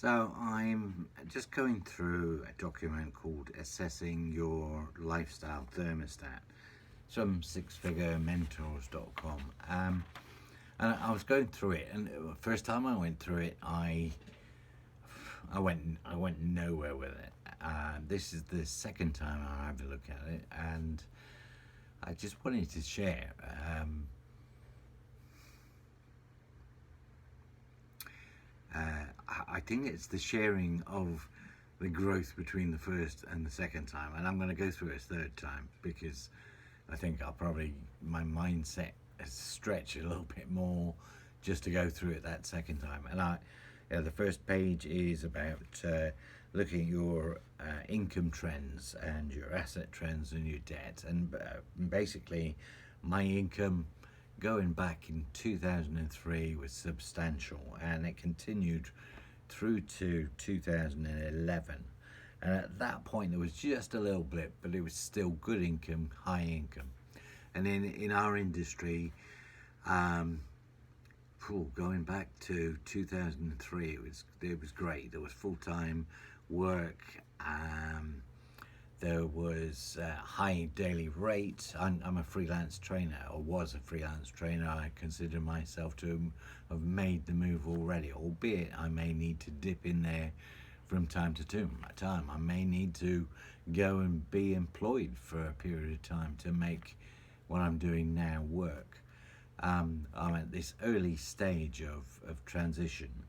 So I'm just going through a document called Assessing Your Lifestyle Thermostat. It's from sixfigurementors.com. And I was going through it, and the first time I went through it, I went nowhere with it. This is the second time I have a look at it, and I just wanted to share. I think it's the sharing of the growth between the first and the second time, and I'm going to go through it a third time because I think my mindset has stretched a little bit more just to go through it that second time. And the first page is about looking at your income trends and your asset trends and your debt, and basically my income going back in 2003 was substantial, and it continued through to 2011. And at that point there was just a little blip, but it was still good income, high income. And in our industry, going back to 2003, it was great. There was full-time work. There was a high daily rate. I'm a freelance trainer, or was a freelance trainer. I consider myself to have made the move already, albeit I may need to dip in there from time to time. I may need to go and be employed for a period of time to make what I'm doing now work. I'm at this early stage of transition.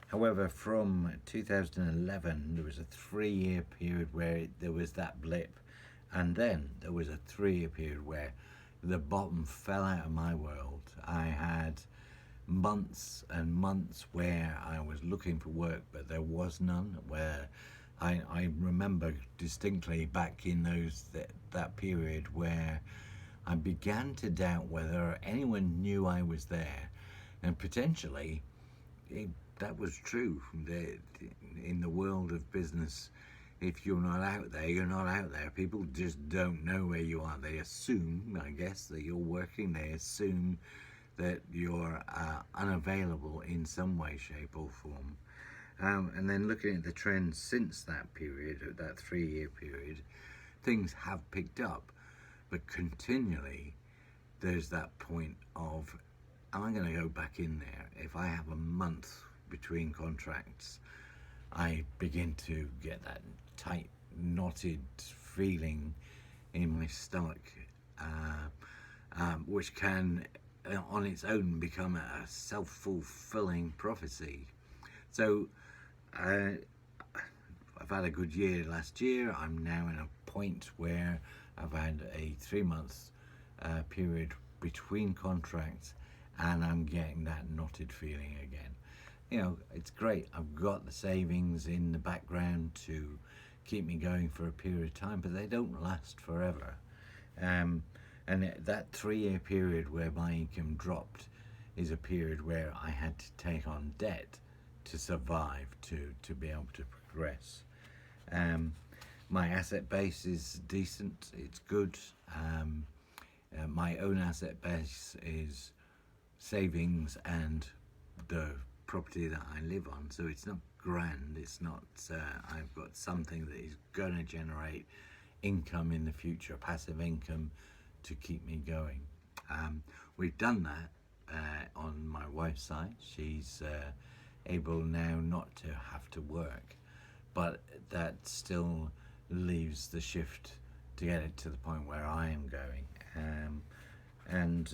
However, from 2011, there was a 3-year period where there was that blip, and then there was a 3-year period where the bottom fell out of my world. I had months and months where I was looking for work, but there was none. Where I remember distinctly back in that period where I began to doubt whether anyone knew I was there, and potentially that was true. In the world of business, if you're not out there, you're not out there. People just don't know where you are. They assume, I guess, that you're working. They assume that you're unavailable in some way, shape or form. And then looking at the trends since that period, that 3-year period, things have picked up. But continually, there's that point of, am I going to go back in there? If I have a month between contracts, I begin to get that tight, knotted feeling in my stomach, which can, on its own, become a self-fulfilling prophecy. So, I've had a good year last year. I'm now in a point where I've had a 3-month period between contracts, and I'm getting that knotted feeling again. It's great. I've got the savings in the background to keep me going for a period of time, but they don't last forever. And that 3-year period where my income dropped is a period where I had to take on debt to survive, to be able to progress. My asset base is decent, it's good. My own asset base is savings and the property that I live on, so it's not grand. It's not, I've got something that is going to generate income in the future, passive income to keep me going. We've done that on my wife's side. She's able now not to have to work, but that still leaves the shift to get it to the point where I am going, and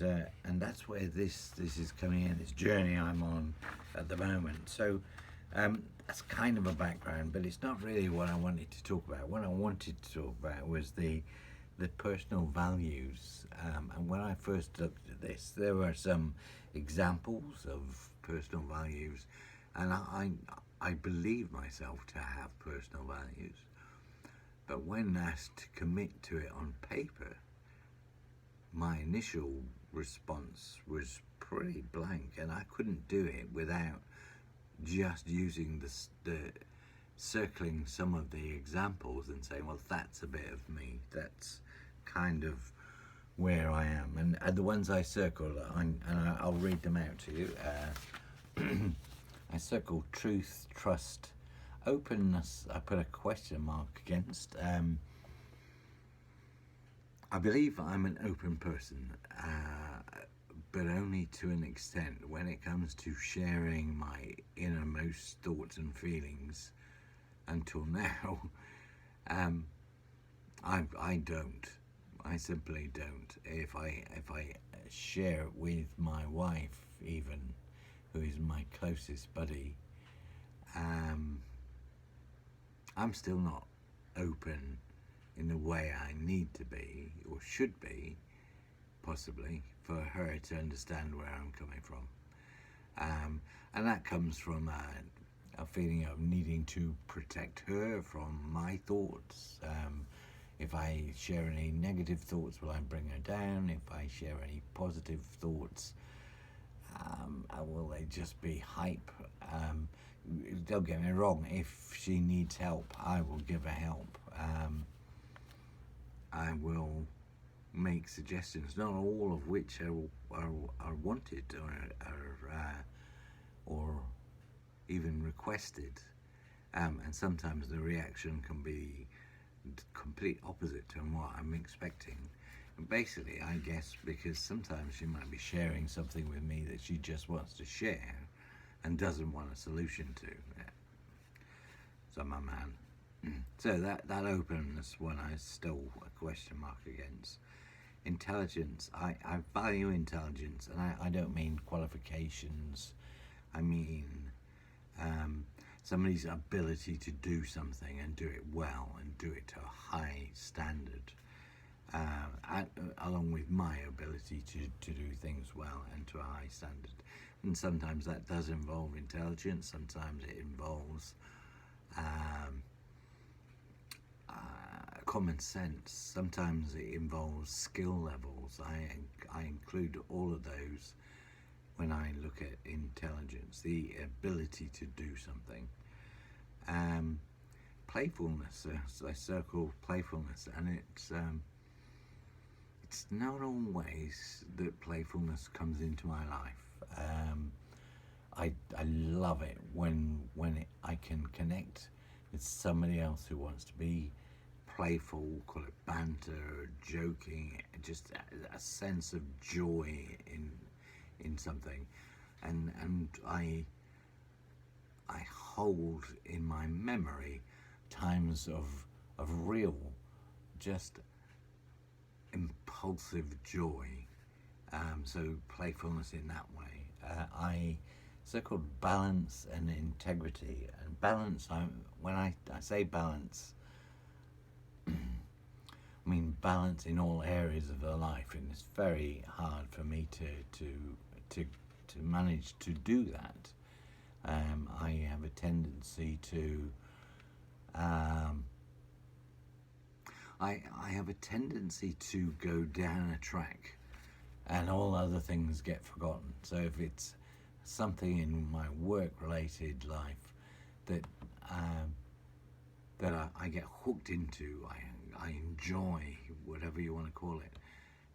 that's where this is coming in, this journey I'm on at the moment. So that's kind of a background, but it's not really what I wanted to talk about. What I wanted to talk about was the personal values, and when I first looked at this, there were some examples of personal values, and I believe myself to have personal values. But when asked to commit to it on paper, my initial response was pretty blank, and I couldn't do it without just using the circling some of the examples and saying, well, that's a bit of me. That's kind of where I am. And the ones I circled, and I'll read them out to you. I circle truth, trust, openness. I put a question mark against. I believe I'm an open person, but only to an extent. When it comes to sharing my innermost thoughts and feelings, until now, I don't. I simply don't. If I share it with my wife, even, who is my closest buddy, I'm still not open in the way I need to be or should be, possibly, for her to understand where I'm coming from. And that comes from a feeling of needing to protect her from my thoughts. If I share any negative thoughts, will I bring her down? If I share any positive thoughts, will they just be hype? Don't get me wrong, if she needs help, I will give her help. I will make suggestions, not all of which are wanted or even requested. And sometimes the reaction can be complete opposite to what I'm expecting. And basically, I guess, because sometimes she might be sharing something with me that she just wants to share and doesn't want a solution to. So I'm a man. So that openness, one I still a question mark against. Intelligence, I value intelligence, and I don't mean qualifications. I mean somebody's ability to do something and do it well and do it to a high standard, along with my ability to do things well and to a high standard. And sometimes that does involve intelligence, sometimes it involves common sense, sometimes it involves skill levels. I include all of those when I look at intelligence, the ability to do something. Playfulness, I circle playfulness, and it's not always that playfulness comes into my life. I love it when I can connect with somebody else who wants to be playful, call it banter, joking, just a sense of joy in something, and I hold in my memory times of real, just impulsive joy. So playfulness in that way. I circled balance and integrity. And balance, when I say balance, I mean balance in all areas of her life, and it's very hard for me to manage to do that. I have a tendency to I have a tendency to go down a track, and all other things get forgotten. So if it's something in my work-related life that I get hooked into, I enjoy, whatever you want to call it,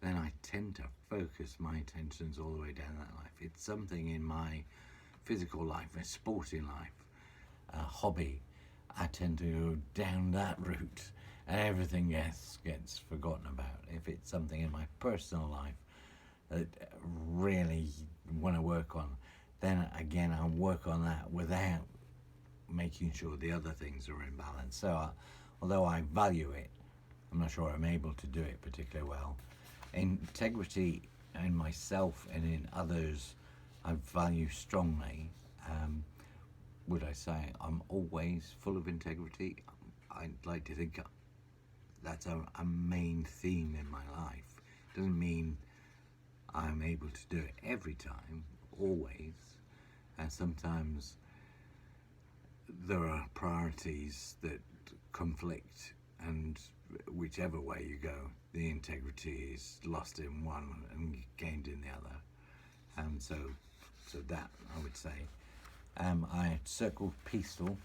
then I tend to focus my attentions all the way down that life. It's something in my physical life, a sporting life, a hobby, I tend to go down that route, and everything gets forgotten about. If it's something in my personal life that really want to work on, then again I'll work on that without making sure the other things are in balance. So although I value it, I'm not sure I'm able to do it particularly well. Integrity in myself and in others, I value strongly. Would I say I'm always full of integrity? I'd like to think that's a main theme in my life. Doesn't mean I'm able to do it every time, always. And sometimes there are priorities that conflict, and whichever way you go, the integrity is lost in one and gained in the other. And so that, I would say. I circled peaceful.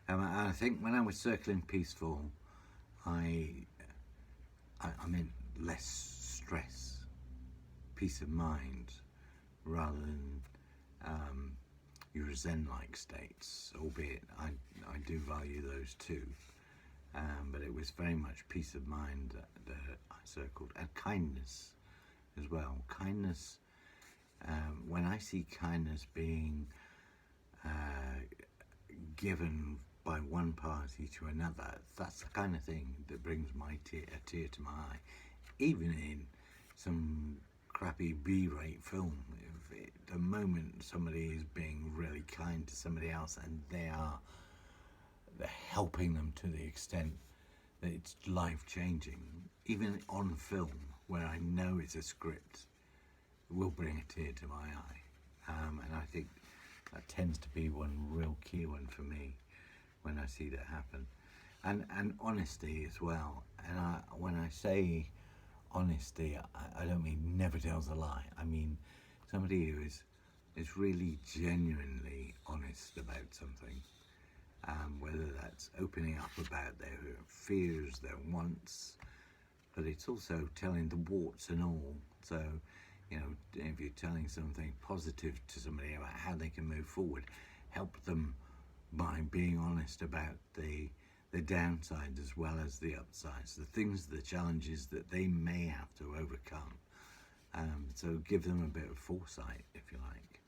I think when I was circling peaceful, I meant less stress, peace of mind, rather than Zen-like states, albeit I do value those too. But it was very much peace of mind that I circled, and kindness as well. Kindness, when I see kindness being given by one party to another, that's the kind of thing that brings a tear to my eye. Even in some crappy B-rate film, the moment somebody is being really kind to somebody else and they're helping them to the extent that it's life-changing, even on film where I know it's a script, it will bring a tear to my eye. And I think that tends to be one real key one for me when I see that happen. And honesty as well. And when I say honesty, I don't mean never tells a lie. I mean somebody who is really genuinely honest about something, whether that's opening up about their fears, their wants, but it's also telling the warts and all. So, you know, if you're telling something positive to somebody about how they can move forward, help them by being honest about the downsides as well as the upsides, the things, the challenges that they may have to overcome. So give them a bit of foresight, if you like.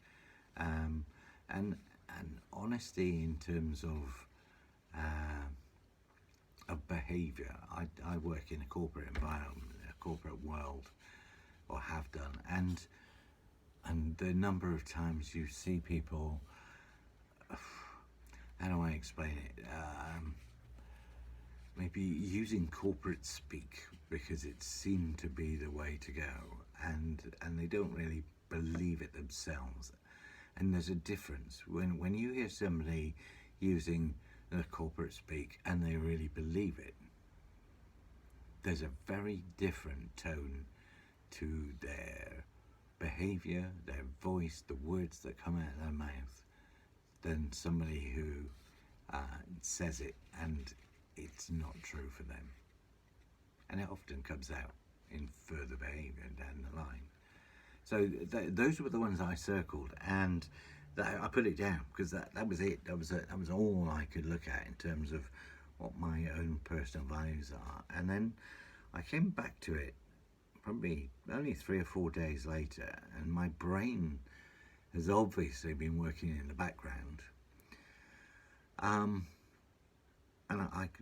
And honesty in terms of behaviour. I work in a corporate environment, a corporate world, or have done, and the number of times you see people, how do I explain it? Maybe using corporate speak because it seemed to be the way to go, and they don't really believe it themselves. And there's a difference when you hear somebody using the corporate speak and they really believe it. There's a very different tone to their behaviour, their voice, the words that come out of their mouth, than somebody who says it and it's not true for them. And it often comes out in further behaviour down the line. So those were the ones I circled, and I put it down because that was it. That was all I could look at in terms of what my own personal values are. And then I came back to it probably only 3 or 4 days later, and my brain has obviously been working in the background. And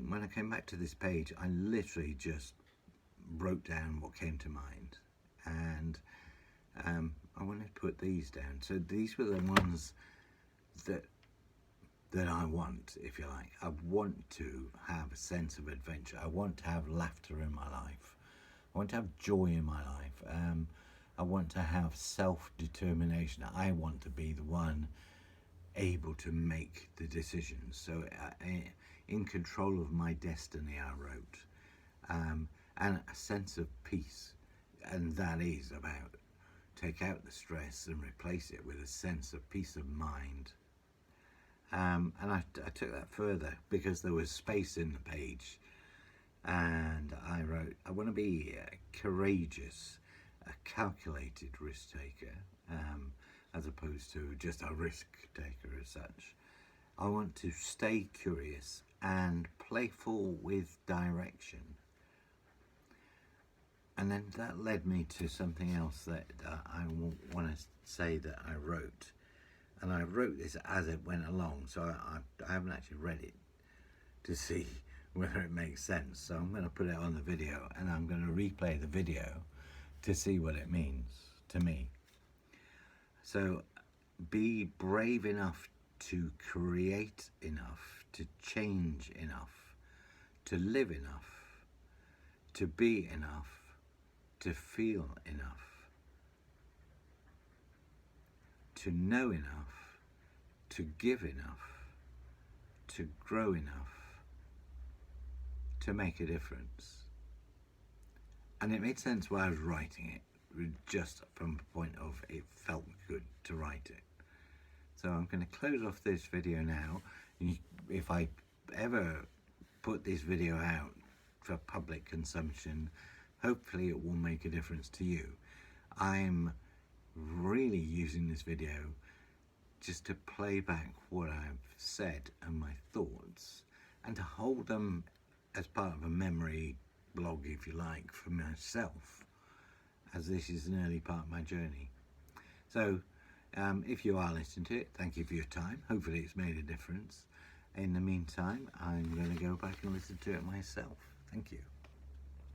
when I came back to this page, I literally just wrote down what came to mind, and I wanted to put these down. So these were the ones that I want, if you like. I want to have a sense of adventure. I want to have laughter in my life. I want to have joy in my life. I want to have self-determination. I want to be the one able to make the decisions. So in control of my destiny, I wrote. And a sense of peace. And that is about take out the stress and replace it with a sense of peace of mind. And I took that further because there was space in the page, and I wrote, I want to be courageous, a calculated risk taker, as opposed to just a risk taker as such. I want to stay curious and playful with direction. And then that led me to something else that I want to say that I wrote. And I wrote this as it went along, so I haven't actually read it to see whether it makes sense. So I'm going to put it on the video, and I'm going to replay the video to see what it means to me. So be brave enough to create enough, to change enough, to live enough, to be enough, to feel enough, to know enough, to give enough, to grow enough, to make a difference. And it made sense while I was writing it, just from the point of it felt good to write it. So I'm going to close off this video now. If I ever put this video out for public consumption, hopefully it will make a difference to you. I'm really using this video just to play back what I've said and my thoughts, and to hold them as part of a memory blog, if you like, for myself, as this is an early part of my journey. So if you are listening to it, thank you for your time. Hopefully it's made a difference. In the meantime, I'm going to go back and listen to it myself. Thank you.